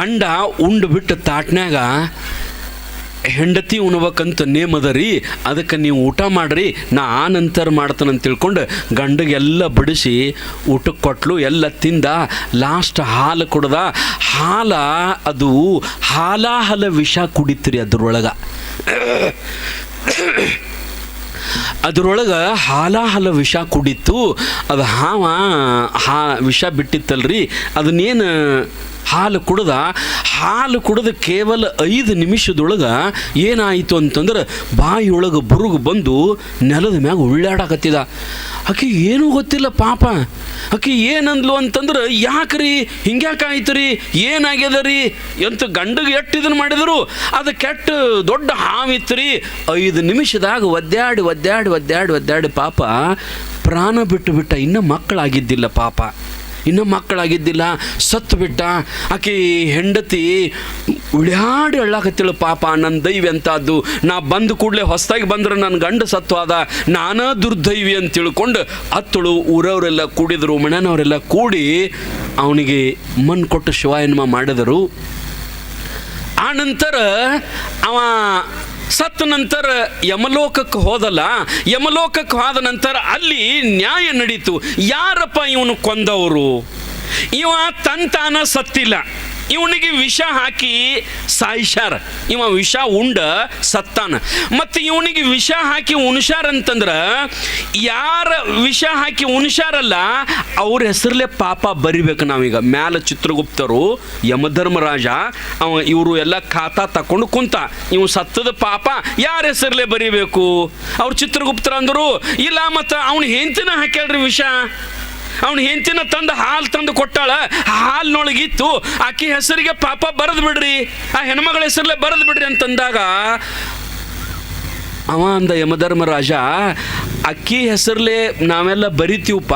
ಗಂಡ ಉಂಡು ಬಿಟ್ಟು ತಾಟ್ನ್ಯಾಗ ಹೆಂಡತಿ ಉಣ್ಬೇಕಂತ ನೇಮದ ರೀ, ಅದಕ್ಕೆ ನೀವು ಊಟ ಮಾಡಿರಿ, ನಾ ಆ ನಂತರ ಮಾಡ್ತಾನಂತ ತಿಳ್ಕೊಂಡು ಗಂಡಗೆಲ್ಲ ಬಿಡಿಸಿ ಊಟಕ್ಕೆ ಕೊಟ್ಲು. ಎಲ್ಲ ತಿಂದ. ಲಾಸ್ಟ್ ಹಾಲು ಕುಡ್ದ. ಅದು ಹಾಲಾಹಲ ವಿಷ ಕುಡಿತ್ರಿ ಅದರೊಳಗೆ. ಅದರೊಳಗೆ ಹಾಲಾಹಲ ವಿಷ ಕುಡಿತು. ಅದು ವಿಷ ಬಿಟ್ಟಿತ್ತಲ್ರಿ, ಅದನ್ನೇನು ಹಾಲು ಕುಡ್ದು ಕೇವಲ 5 ನಿಮಿಷದೊಳಗೆ ಏನಾಯಿತು ಅಂತಂದ್ರೆ ಬಾಯಿಯೊಳಗೆ ಬುರುಗು ಬಂದು ನೆಲದ ಮ್ಯಾಗ ಉಳ್ಳಾಡಕತ್ತಿದ. ಆಕೆ ಏನೂ ಗೊತ್ತಿಲ್ಲ ಪಾಪ. ಆಕೆ ಏನಂದ್ಲು ಅಂತಂದ್ರೆ, ಯಾಕ್ರಿ ಹಿಂಗ್ಯಾಕಾಯ್ತು ರೀ, ಏನಾಗ್ಯದ ರೀ ಅಂತ ಗಂಡಗೆ ಎಷ್ಟು ಇದನ್ನು ಮಾಡಿದರು. ಅದು ಕೆಟ್ಟ ದೊಡ್ಡ ಹಾವಿತ್ತು ರೀ. 5 ನಿಮಿಷದಾಗ ಒದ್ದಾಡಿ ಪಾಪ ಪ್ರಾಣ ಬಿಟ್ಟ. ಇನ್ನೂ ಮಕ್ಕಳಾಗಿದ್ದಿಲ್ಲ ಪಾಪ, ಸತ್ತು ಬಿಟ್ಟ. ಆಕೆ ಹೆಂಡತಿ ಉಳ್ಯಾಡಿ ಅಳ್ಳಾಕತ್ತಿಳು ಪಾಪ. ನನ್ನ ದೈವಿ ಅಂತದ್ದು, ನಾ ಬಂದು ಕೂಡಲೇ ಹೊಸದಾಗಿ ಬಂದ್ರೆ ನನ್ನ ಗಂಡ ಸತ್ತು ಆದ, ನಾನಾ ದುರ್ದೈವಿ ಅಂತ ತಿಳ್ಕೊಂಡು ಹತ್ತಳು. ಊರವರೆಲ್ಲ ಕೂಡಿದರು, ಮನೆಯವರೆಲ್ಲ ಕೂಡಿ ಅವನಿಗೆ ಮಣ್ಣು ಕೊಟ್ಟು ಶಿವಾಯನ್ಮ ಮಾಡಿದರು. ಆ ನಂತರ ಅವ ಸತ್ತ ನಂತರ ಯಮಲೋಕಕ್ಕೆ ಹೋದಲ್ಲ. ಯಮಲೋಕಕ್ಕೆ ಹೋದ ನಂತರ ಅಲ್ಲಿ ನ್ಯಾಯ ನಡೀತು. ಯಾರಪ್ಪ ಇವನು ಕೊಂದವರು? ಇವ ತಾನ ಸತ್ತಿಲ್ಲ, ಇವನಿಗೆ ವಿಷ ಹಾಕಿ ಸಾಯಿಸ್ಯಾರ. ಇವ ವಿಷ ಉಂಡ ಸತ್ತಾನ. ಮತ್ತು ಇವನಿಗೆ ವಿಷ ಹಾಕಿ ಉಣ್ಸ್ಯಾರ ಅಂತಂದ್ರೆ, ಯಾರ ವಿಷ ಹಾಕಿ ಉಣ್ಸ್ಯಾರಲ್ಲ ಅವ್ರ ಹೆಸರಲ್ಲೇ ಪಾಪ ಬರಿಬೇಕು ನಾವೀಗ. ಮ್ಯಾಲ ಚಿತ್ರಗುಪ್ತರು, ಯಮಧರ್ಮರಾಜ, ಇವರು ಎಲ್ಲ ಖಾತಾ ತಕೊಂಡು ಕುಂತ. ಇವು ಸತ್ತದ ಪಾಪ ಯಾರ ಹೆಸರಲ್ಲೇ ಬರಿಬೇಕು? ಅವ್ರು ಚಿತ್ರಗುಪ್ತರ ಅಂದರು, ಇಲ್ಲ ಮತ್ತು ಅವ್ನು ಹೆಂಡ್ತಿನ ಹಾಕ್ಯಾಳ್ರಿ ವಿಷ. ಅವನು ಹೆಂಡ್ತಿನ ಹಾಲು ತಂದು ಕೊಟ್ಟಾಳ, ಹಾಲಿನೊಳಗಿತ್ತು, ಆಕೆ ಹೆಸರಿಗೆ ಪಾಪ ಬರೆದು ಬಿಡ್ರಿ, ಆ ಹೆಣ್ಮಗಳ ಹೆಸರಲ್ಲೇ ಬರೆದು ಬಿಡ್ರಿ ಅಂತಂದಾಗ ಅವ ಅಂದ ಯಮಧರ್ಮರಾಜ, ಅಕ್ಕಿ ಹೆಸರಲ್ಲೇ ನಾವೆಲ್ಲ ಬರಿತೀವಪ್ಪ,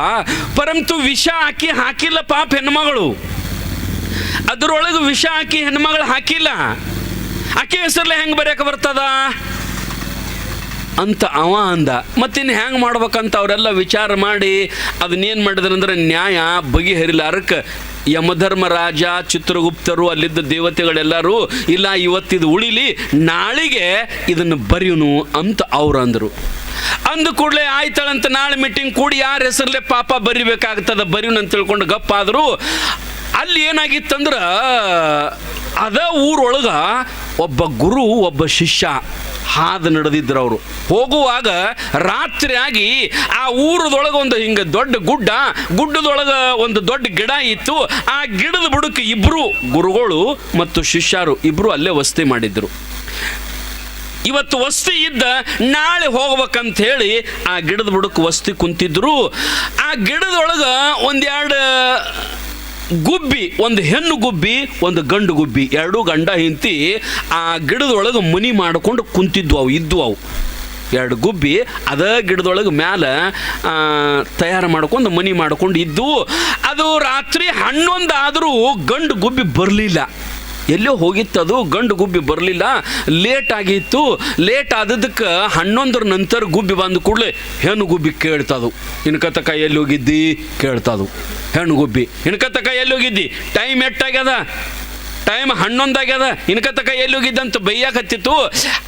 ಪರಂತು ವಿಷ ಅಕ್ಕಿ ಹಾಕಿಲ್ಲ ಪಾಪ ಹೆಣ್ಮಗಳು. ಅದರೊಳಗೆ ವಿಷ ಹಾಕಿ ಹೆಣ್ಮಗಳು ಹಾಕಿಲ್ಲ, ಅಕ್ಕಿ ಹೆಸರಲ್ಲೇ ಹೆಂಗೆ ಬರೆಯಕ್ಕೆ ಬರ್ತದ ಅಂತ ಅವ ಅಂದ. ಮತ್ತಿನ್ನು ಹೆಂಗೆ ಮಾಡ್ಬೇಕಂತ ಅವರೆಲ್ಲ ವಿಚಾರ ಮಾಡಿ ಅದನ್ನೇನು ಮಾಡಿದ್ರಂದ್ರೆ, ನ್ಯಾಯ ಬಗೆಹರಿಲಾರಕ್ಕೆ ಯಮಧರ್ಮರಾಜ, ಚಿತ್ರಗುಪ್ತರು, ಅಲ್ಲಿದ್ದ ದೇವತೆಗಳೆಲ್ಲರೂ, ಇಲ್ಲ ಇವತ್ತಿದು ಉಳಿಲಿ, ನಾಳೆಗೆ ಇದನ್ನು ಬರೆಯುನು ಅಂತ ಅವ್ರು ಅಂದರು. ಅಂದ ಕೂಡಲೇ ಆಯ್ತಾಳಂತ ನಾಳೆ ಮೀಟಿಂಗ್ ಕೂಡಿ ಯಾರ ಹೆಸರಲ್ಲೇ ಪಾಪ ಬರಿಬೇಕಾಗ್ತದ ಬರೆಯುನು ಅಂತ ತಿಳ್ಕೊಂಡು ಗಪ್ಪಾದರು. ಅಲ್ಲಿ ಏನಾಗಿತ್ತಂದ್ರೆ, ಅದ ಊರೊಳಗೆ ಒಬ್ಬ ಗುರು ಒಬ್ಬ ಶಿಷ್ಯ ಹಾದು ನಡೆದಿದ್ರು. ಅವರು ಹೋಗುವಾಗ ರಾತ್ರಿ ಆಗಿ ಆ ಊರದೊಳಗೆ ಒಂದು ಹಿಂಗೆ ದೊಡ್ಡ ಗುಡ್ಡದೊಳಗೆ ಒಂದು ದೊಡ್ಡ ಗಿಡ ಇತ್ತು. ಆ ಗಿಡದ ಬುಡಕ್ಕೆ ಇಬ್ಬರು ಗುರುಗಳು ಮತ್ತು ಶಿಷ್ಯರು ಇಬ್ಬರು ಅಲ್ಲೇ ವಸತಿ ಮಾಡಿದ್ರು. ಇವತ್ತು ವಸತಿ ಇದ್ದ, ನಾಳೆ ಹೋಗ್ಬೇಕಂತ ಹೇಳಿ ಆ ಗಿಡದ ಬುಡಕ್ಕೆ ವಸತಿ ಕುಂತಿದ್ರು. ಆ ಗಿಡದೊಳಗೆ ಒಂದೆರಡು ಗುಬ್ಬಿ, ಒಂದು ಹೆಣ್ಣು ಗುಬ್ಬಿ ಒಂದು ಗಂಡು ಗುಬ್ಬಿ, ಎರಡೂ ಗಂಡ ಹೆಂಡತಿ ಆ ಗಿಡದೊಳಗೆ ಮನಿ ಮಾಡಿಕೊಂಡು ಕುಂತಿದ್ವು. ಅವು ಎರಡು ಗುಬ್ಬಿ ಅದ ಗಿಡದೊಳಗೆ ಮ್ಯಾಲೆ ತಯಾರು ಮಾಡ್ಕೊಂಡು ಮನಿ ಮಾಡ್ಕೊಂಡು ಇದ್ದು. ಅದು ರಾತ್ರಿ 11 ಆದರೂ ಗಂಡು ಗುಬ್ಬಿ ಬರಲಿಲ್ಲ. ಎಲ್ಲೋ ಹೋಗಿತ್ತದು, ಗಂಡು ಗುಬ್ಬಿ ಬರಲಿಲ್ಲ. ಲೇಟ್ ಆಗಿತ್ತು. ಲೇಟ್ ಆದದಕ್ಕೆ 11 ನಂತರ ಗುಬ್ಬಿ ಬಂದ ಕೂಡಲೇ ಹೆಣ್ಣು ಗುಬ್ಬಿ ಕೇಳ್ತದು, ಇನ್ಕತಕ ಎಲ್ಲಿ ಹೋಗಿದ್ದಿ ಕೇಳ್ತದು. ಹೆಣ್ಣು ಗುಬ್ಬಿ, ಇನ್ಕತಕ ಎಲ್ಲಿ ಹೋಗಿದ್ದಿ, ಟೈಮ್ ಎಷ್ಟಾಗ್ಯದ, ಟೈಮ್ 11 ಆಗ್ಯದ, ಇನ್ಕತಕ ಎಲ್ಲಿ ಹೋಗಿದ್ದಂತ ಬೈಯಾಕತ್ತಿತ್ತು.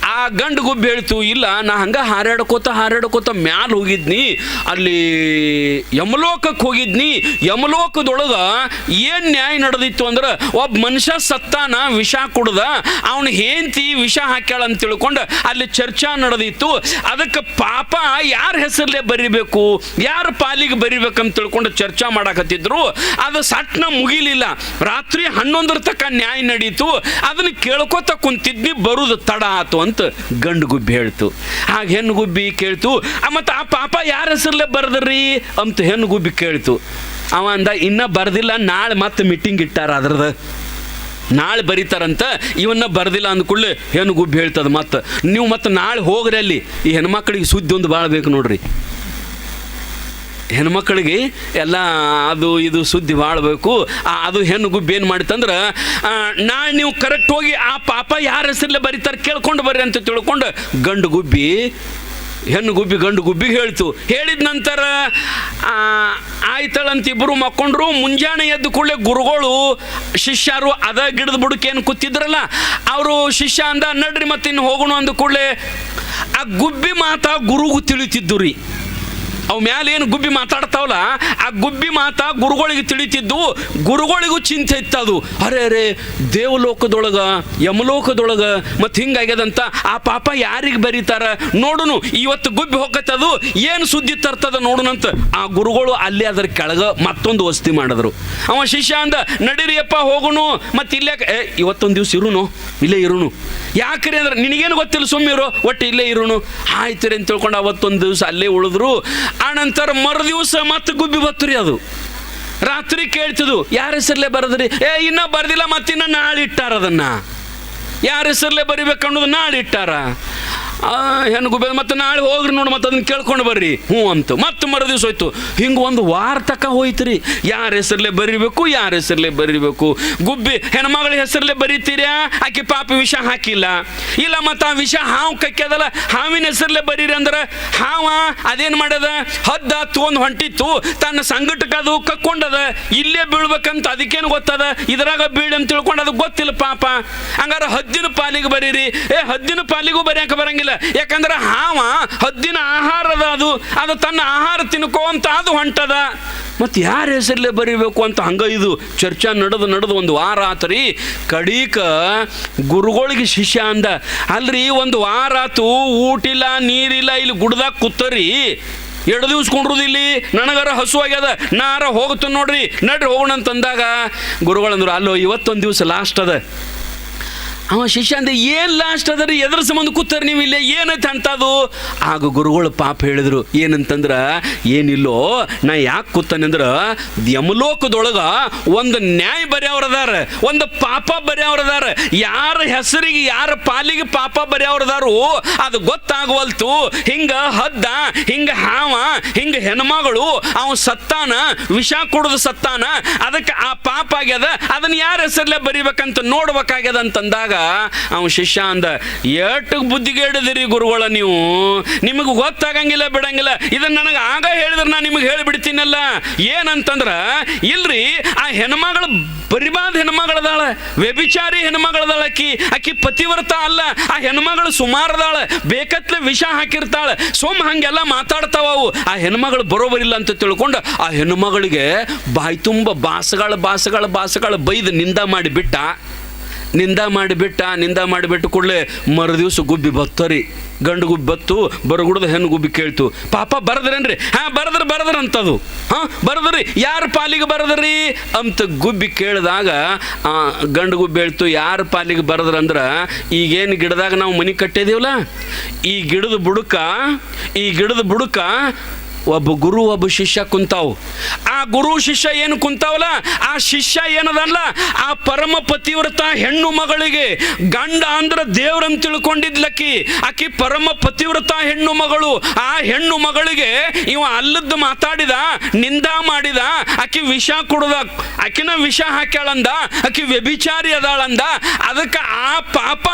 ಆ ಗಂಡು ಗುಬ್ಬಿ ಹೇಳ್ತು, ಇಲ್ಲ ನಾ ಹಂಗೆ ಹಾರಾಡ್ಕೋತ ಮ್ಯಾಲ ಹೋಗಿದ್ನಿ, ಅಲ್ಲಿ ಯಮಲೋಕಕ್ಕೆ ಹೋಗಿದ್ನಿ. ಯಮಲೋಕದೊಳಗೆ ಏನು ನ್ಯಾಯ ನಡೆದಿತ್ತು ಅಂದ್ರೆ, ಒಬ್ಬ ಮನುಷ್ಯ ಸತ್ತಾನ, ವಿಷ ಕುಡ್ದ, ಅವನು ಹೆಂಡ್ತಿ ವಿಷ ಹಾಕ್ಯಾಳ ಅಂತ ತಿಳ್ಕೊಂಡು ಅಲ್ಲಿ ಚರ್ಚಾ ನಡೆದಿತ್ತು. ಅದಕ್ಕೆ ಪಾಪ ಯಾರ ಹೆಸರಲ್ಲೇ ಬರಿಬೇಕು, ಯಾರ ಪಾಲಿಗೆ ಬರಿಬೇಕಂತ ತಿಳ್ಕೊಂಡು ಚರ್ಚಾ ಮಾಡಾಕತ್ತಿದ್ರು. ಅದು ಸಟ್ನ ಮುಗಿಲಿಲ್ಲ. ರಾತ್ರಿ 11 ತಕ್ಕ ನ್ಯಾಯ ನಡೀತು. ಅದನ್ನ ಕೇಳ್ಕೊತ ಕುಂತಿದ್ನಿ, ಬರುದು ತಡ ಆತು ಅಂತ ಗಂಡು ಗುಬ್ಬಿ ಹೇಳ್ತು. ಆಗ ಹೆಣ್ಣು ಗುಬ್ಬಿ ಕೇಳ್ತು, ಮತ್ತು ಆ ಪಾಪ ಯಾರ ಹೆಸರಲ್ಲೇ ಬರ್ದ್ರಿ ಅಂತ ಹೆಣ್ಣು ಗುಬ್ಬಿ ಕೇಳ್ತು. ಅವ ಅಂದ, ಇನ್ನೂ ಬರ್ದಿಲ್ಲ, ನಾಳೆ ಮತ್ತೆ ಮೀಟಿಂಗ್ ಇಟ್ಟಾರ, ಅದ್ರದ್ದು ನಾಳೆ ಬರೀತಾರಂತ, ಇವನ್ನ ಬರ್ದಿಲ್ಲ ಅಂದ್ಕೊಳ್ಳಿ ಹೆಣ್ಣು ಗುಬ್ಬಿ ಹೇಳ್ತದ. ಮತ್ತು ನೀವು ಮತ್ತೆ ನಾಳೆ ಹೋಗ್ರಿ, ಅಲ್ಲಿ ಈ ಹೆಣ್ಮಕ್ಳಿಗೆ ಸುದ್ದಿ ಒಂದು ಭಾಳ ಬೇಕು ನೋಡ್ರಿ. ಹೆಣ್ಮಕ್ಳಿಗೆ ಎಲ್ಲ ಅದು ಇದು ಸುದ್ದಿ ಮಾಡಬೇಕು. ಅದು ಹೆಣ್ಣು ಗುಬ್ಬಿ ಏನು ಮಾಡಿತ್ತಂದ್ರೆ, ನಾಳೆ ನೀವು ಕರೆಕ್ಟ್ ಹೋಗಿ ಆ ಪಾಪ ಯಾರ ಹೆಸರಲ್ಲೇ ಬರೀತಾರೆ ಕೇಳ್ಕೊಂಡು ಬರ್ರಿ ಅಂತ ತಿಳ್ಕೊಂಡು ಗಂಡು ಗುಬ್ಬಿ ಹೆಣ್ಣು ಗುಬ್ಬಿ ಗಂಡು ಗುಬ್ಬಿಗೆ ಹೇಳ್ತು. ಹೇಳಿದ ನಂತರ ಆಯ್ತಳಂತ ಇಬ್ಬರು ಮಕ್ಕೊಂಡ್ರು. ಮುಂಜಾನೆ ಎದ್ದು ಕೂಡಲೇ ಗುರುಗಳು ಶಿಷ್ಯರು ಅದ ಗಿಡದ ಬುಡಕೇನು ಕೂತಿದ್ರಲ್ಲ ಅವರು ಶಿಷ್ಯ ಅಂದ ನಡ್ರಿ ಮತ್ತಿನ್ನು ಹೋಗೋಣ ಅಂದ ಕೂಡಲೇ ಆ ಗುಬ್ಬಿ ಮಾತಾ ಗುರುಗೂ ತಿಳಿತಿದ್ದು ರೀ. ಅವು ಮ್ಯಾಲೆ ಏನು ಗುಬ್ಬಿ ಮಾತಾಡ್ತಾವಲ್ಲ ಆ ಗುಬ್ಬಿ ಮಾತಾ ಗುರುಗಳಿಗೆ ತಿಳಿತಿದ್ದು. ಗುರುಗಳಿಗೂ ಚಿಂತೆ ಇತ್ತದು. ಅರೆ ದೇವಲೋಕದೊಳಗೆ ಯಮಲೋಕದೊಳಗೆ ಮತ್ತು ಹಿಂಗಾಗ್ಯದಂತ ಆ ಪಾಪ ಯಾರಿಗೆ ಬರೀತಾರ ನೋಡುನು, ಇವತ್ತು ಗುಬ್ಬಿ ಹೋಗತ್ತದು ಏನು ಸುದ್ದಿ ತರ್ತದ ನೋಡುನಂತ ಆ ಗುರುಗಳು ಅಲ್ಲಿ ಅದರ ಕೆಳಗೆ ಮತ್ತೊಂದು ವಸ್ತಿ ಮಾಡಿದ್ರು. ಅವ ಶಿಷ್ಯ ಅಂದ ನಡೀರಿಯಪ್ಪ ಹೋಗುನು, ಮತ್ತು ಇಲ್ಲೇ ಇವತ್ತೊಂದು ದಿವ್ಸ ಇರುನು, ಇಲ್ಲೇ ಇರುನು. ಯಾಕ್ರಿ ಅಂದ್ರೆ ನಿನಗೇನು ಗೊತ್ತಿಲ್ಲ, ಸುಮ್ಮಿರು, ಒಟ್ಟು ಇಲ್ಲೇ ಇರುನು. ಆಯ್ತು ರೀ ಅಂತ ತಿಳ್ಕೊಂಡು ಅವತ್ತೊಂದು ದಿವಸ ಅಲ್ಲೇ ಉಳಿದ್ರು. ಆನಂತರ ಮರು ದಿವಸ ಮತ್ತೆ ಗುಬ್ಬಿ ಬತ್ತರಿ. ಅದು ರಾತ್ರಿ ಕೇಳ್ತಿದ್ದು ಯಾರ ಹೆಸರಲ್ಲೇ ಬರದ್ರಿ? ಇನ್ನೂ ಬರ್ದಿಲ್ಲ, ಮತ್ತಿನ್ನ ನಾಳೆ ಇಟ್ಟಾರ. ಅದನ್ನ ಯಾರ ಹೆಸರಲ್ಲೇ ಬರಿಬೇಕು ಅನ್ನೋದು ನಾಳೆ ಇಟ್ಟಾರ. ಹೆಣ್ಣು ಗುಬ್ಬಿ ಮತ್ತೆ ನಾಳೆ ಹೋಗ್ರಿ ನೋಡಿ, ಮತ್ತೆ ಅದನ್ನ ಕೇಳ್ಕೊಂಡು ಬರ್ರಿ. ಹ್ಞೂ ಅಂತ ಮತ್ತೆ ಮರು ದಿವಸ ಹೋಯ್ತು. ಹಿಂಗೆ ಒಂದು ವಾರ ತಕ ಹೋಯ್ತು ರೀ. ಯಾರ ಹೆಸರಲ್ಲೇ ಬರಿಬೇಕು, ಯಾರ ಹೆಸರಲ್ಲೇ ಬರಿಬೇಕು. ಗುಬ್ಬಿ ಹೆಣ್ಮಗಳ ಹೆಸರಲ್ಲೇ ಬರೀತೀರ್ಯಾ, ಆಕೆ ಪಾಪ ವಿಷ ಹಾಕಿಲ್ಲ. ಇಲ್ಲ ಮತ್ತು ಆ ವಿಷ ಹಾವು ಕಕ್ಕ್ಯದಲ್ಲ, ಹಾವಿನ ಹೆಸರಲ್ಲೇ ಬರೀರಿ ಅಂದ್ರೆ ಹಾವ ಅದೇನು ಮಾಡ್ಯದ, ಹದ್ದ ತೊಗೊಂಡು ಹೊಂಟಿತ್ತು, ತನ್ನ ಸಂಗಟಕ್ಕೆ ಅದು ಕಕ್ಕೊಂಡದ. ಇಲ್ಲೇ ಬೀಳ್ಬೇಕಂತ ಅದಕ್ಕೇನು ಗೊತ್ತದ, ಇದ್ರಾಗ ಬೀಳಿ ಅಂತ ತಿಳ್ಕೊಂಡು ಅದು ಗೊತ್ತಿಲ್ಲ ಪಾಪ. ಹಂಗಾರೆ ಹದ್ದಿನ ಪಾಲಿಗೆ ಬರೀರಿ. ಹದ್ದಿನ ಪಾಲಿಗೂ ಬರೆಯಕ್ಕೆ ಬರಂಗಿಲ್ಲ, ಯಾಕಂದ್ರೆ ಹಾವ ಹದ್ದಿನ ಆಹಾರದ ಅದು ತನ್ನ ಆಹಾರ ತಿನ್ಕೋಂತ ಅದು ಹೊಂಟದ. ಮತ್ತು ಯಾರ ಹೆಸರಲ್ಲೇ ಬರೀಬೇಕು ಅಂತ ಹಂಗ ಇದು ಚರ್ಚಾ ನಡೆದು ಒಂದು ವಾರ ಆತರಿ. ಕಡೀಕ ಗುರುಗಳಿಗೆ ಶಿಷ್ಯ ಅಂದ, ಅಲ್ರಿ ಒಂದು ವಾರ ಆತು, ಊಟಿಲ್ಲ ನೀರಿಲ್ಲ, ಇಲ್ಲಿ ಗುಡ್ದಾಗ ಕೂತರಿ, 2 ದಿವ್ಸ ಕೊಂಡ್ರುದು ಇಲ್ಲಿ, ನನಗರ ಹಸು ಆಗ್ಯದ, ನಾರ ಹೋಗುತ್ತ ನೋಡ್ರಿ, ನಡ್ರಿ ಹೋಗೋಣ ಅಂತಂದಾಗ ಗುರುಗಳಂದ್ರು ಅಲ್ಲೋ ಇವತ್ತೊಂದು ದಿವಸ ಲಾಸ್ಟ್ ಅದ. ಅವ ಶಿಷ್ಯ ಅಂದೆ ಏನು ಲಾಸ್ಟ್ ಅದ ರೀ, ಎದ್ರ ಸಂಬಂಧ ಕೂತಾರ ನೀವು ಇಲ್ಲೇ, ಏನೈತೆ ಅಂತದು? ಆಗ ಗುರುಗಳು ಪಾಪ ಹೇಳಿದ್ರು ಏನಂತಂದ್ರೆ, ಏನಿಲ್ಲೋ ನಾ ಯಾಕೆ ಕೂತಾನೆ ಅಂದ್ರೆ ಯಮಲೋಕದೊಳಗೆ ಒಂದು ನ್ಯಾಯ ಬರೆಯವ್ರದಾರ, ಒಂದು ಪಾಪ ಬರೆಯವ್ರದಾರ. ಯಾರ ಹೆಸರಿಗೆ ಯಾರ ಪಾಲಿಗೆ ಪಾಪ ಬರೆಯವ್ರದಾರು ಅದು ಗೊತ್ತಾಗವಲ್ತು. ಹಿಂಗೆ ಹದ್ದ, ಹಿಂಗೆ ಹಾವ, ಹಿಂಗೆ ಹೆಣ್ಮಗಳು ಅವ ಸತ್ತಾನ, ವಿಷ ಕುಡಿದು ಸತ್ತಾನ, ಅದಕ್ಕೆ ಆ ಪಾಪ ಆಗ್ಯದ, ಅದನ್ನ ಯಾರ ಹೆಸರಲ್ಲೇ ಬರಿಬೇಕಂತ ನೋಡ್ಬೇಕಾಗ್ಯದ ಅಂತಂದಾಗ ಅವ ಶಿಷ್ಯ ಅಂದ, ಎಷ್ಟು ಬುದ್ಧಿಗೇಡಿದಿರಿ ಗುರುಗಳ ನೀವು, ನಿಮಗೆ ಗೊತ್ತಾಗಂಗಿಲ್ಲ ಬಿಡಂಗಿಲ್ಲ. ಇದನ್ನ ನನಗೆ ಆಗ ಹೇಳಿದ್ರೆ ನಾನು ನಿಮಗೆ ಹೇಳಿಬಿಡ್ತೀನಲ್ಲ. ಏನಂತಂದ್ರ ಇಲ್ರಿ, ಆ ಹೆಣ್ಮಗಳು ಬರಿಬಾದ ಹೆಣ್ಮಗಳದಾಳ, ವ್ಯಭಿಚಾರಿ ಹೆಣ್ಮಗಳದಾಳ. ಆಕಿ ಪತಿವ್ರತ ಅಲ್ಲ, ಆ ಹೆಣ್ಮಗಳು ಸುಮಾರದಾಳ, ಬೇಕತ್ಲೆ ವಿಷ ಹಾಕಿರ್ತಾಳ. ಹಂಗೆಲ್ಲ ಮಾತಾಡ್ತಾವ ಅವು. ಆ ಹೆಣ್ಮಗಳು ಬರೋಬರಿಲ್ಲ ಅಂತ ತಿಳ್ಕೊಂಡು ಆ ಹೆಣ್ಮಗಳಿಗೆ ಬಾಯಿ ತುಂಬ ಬಾಸಗಳು ಬೈದು ನಿಂದ ಮಾಡಿಬಿಟ್ಟು ಕೂಡಲೇ ಮರು ದಿವಸ ಗುಬ್ಬಿ ಬತ್ತರಿ. ಗಂಡು ಗುಬ್ಬಿ ಬತ್ತು, ಬರಗುಡ್ದು ಹೆಣ್ಣು ಗುಬ್ಬಿ ಕೇಳ್ತು, ಪಾಪ ಬರದ್ರೇನ್ರಿ? ಬರದ್ರ ಅಂತದು. ಬರದ್ರಿ, ಯಾರ ಪಾಲಿಗೆ ಬರದ್ರಿ ಅಂತ ಗುಬ್ಬಿ ಕೇಳಿದಾಗ ಗಂಡು ಗುಬ್ಬಿ ಹೇಳ್ತು, ಯಾರ ಪಾಲಿಗೆ ಬರದ್ರಂದ್ರೆ ಈಗೇನು ಗಿಡದಾಗ ನಾವು ಮನೆ ಕಟ್ಟಿದೀವಲ್ಲ, ಈ ಗಿಡದ ಬುಡಕ ಒಬ್ಬ ಗುರು ಒಬ್ಬ ಶಿಷ್ಯ ಕುಂತಾವು. ಆ ಗುರು ಶಿಷ್ಯ ಏನು ಕುಂತಾವಲ್ಲ, ಆ ಶಿಷ್ಯ ಏನದಲ್ಲ, ಆ ಪರಮ ಪತಿವ್ರತ ಹೆಣ್ಣು ಮಗಳಿಗೆ ಗಂಡ ಅಂದ್ರೆ ದೇವ್ರಂತ ತಿಳ್ಕೊಂಡಿದ್ಲಕ್ಕಿ. ಆಕಿ ಪರಮ ಪತಿವ್ರತ ಹೆಣ್ಣು ಮಗಳು. ಆ ಹೆಣ್ಣು ಮಗಳಿಗೆ ಇವ ಅಲ್ಲದ್ದು ಮಾತಾಡಿದ, ನಿಂದ ಮಾಡಿದ, ಆಕಿ ವಿಷ ಕುಡ್ದ, ಆಕಿನ ವಿಷ ಹಾಕ್ಯಾಳಂದ, ಆಕಿ ವ್ಯಭಿಚಾರಿ ಅದಾಳಂದ. ಅದಕ್ಕೆ ಆ ಪಾಪ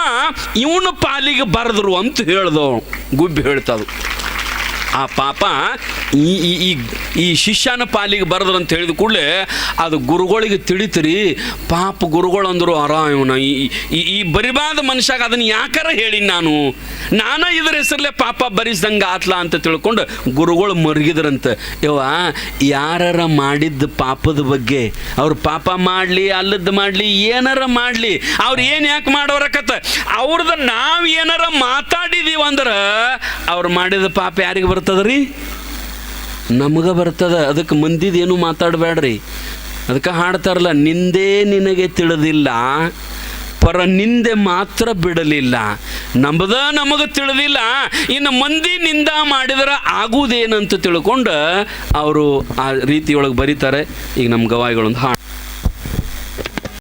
ಇವನ ಪಾಲಿಗೆ ಬರೆದ್ರು ಅಂತ ಹೇಳ್ದವ ಗುಬ್ಬಿ ಹೇಳ್ತದು. ಆ ಪಾಪ ಈ ಶಿಷ್ಯನ ಪಾಲಿಗೆ ಬರದ್ರು ಅಂತ ಹೇಳಿದ ಕೂಡಲೇ ಅದು ಗುರುಗಳಿಗೆ ತಿಳಿತೀರಿ. ಪಾಪ ಗುರುಗಳು ಅಂದರು, ಇವನ ಈ ಬರಿಬಾದ ಮನುಷ್ಯಾಗ ಅದನ್ನು ಯಾಕಾರ ಹೇಳಿ ನಾನು ಇದ್ರ ಹೆಸರಲ್ಲೇ ಪಾಪ ಬರಿಸ್ದಂಗೆ ಆತ್ಲ ಅಂತ ತಿಳ್ಕೊಂಡು ಗುರುಗಳು ಮರುಗಿದ್ರಂತೆ. ಯಾರ ಮಾಡಿದ್ದ ಪಾಪದ ಬಗ್ಗೆ, ಅವ್ರು ಪಾಪ ಮಾಡಲಿ ಅಲ್ಲದ್ದು ಮಾಡಲಿ ಏನಾರ ಮಾಡಲಿ, ಅವ್ರು ಏನು ಯಾಕೆ ಮಾಡೋರಕತ್ತ, ಅವ್ರದ್ದು ನಾವು ಏನಾರ ಮಾತಾಡಿದೀವಂದ್ರೆ ಅವ್ರು ಮಾಡಿದ ಪಾಪ ಯಾರಿಗೆ ಬರ್ತದ್ರಿ? ನಮಗೆ ಬರ್ತದ. ಅದಕ್ಕೆ ಮಂದಿದೇನು ಮಾತಾಡಬೇಡ್ರಿ. ಅದಕ್ಕೆ ಹಾಡ್ತಾರಲ್ಲ, ನಿಂದೇ ನಿನಗೆ ತಿಳಿದಿಲ್ಲ, ಪರ ನಿಂದೆ ಮಾತ್ರ ಬಿಡಲಿಲ್ಲ. ನಮಗೆ ತಿಳಿದಿಲ್ಲ, ಇನ್ನು ಮಂದಿ ನಿಂದ ಮಾಡಿದ್ರೆ ಆಗುವುದೇನಂತ ತಿಳ್ಕೊಂಡು ಅವರು ಆ ರೀತಿಯೊಳಗೆ ಬರೀತಾರೆ. ಈಗ ನಮ್ಮ ಗವಾಯಿಗಳೊಂದು ಹಾಡು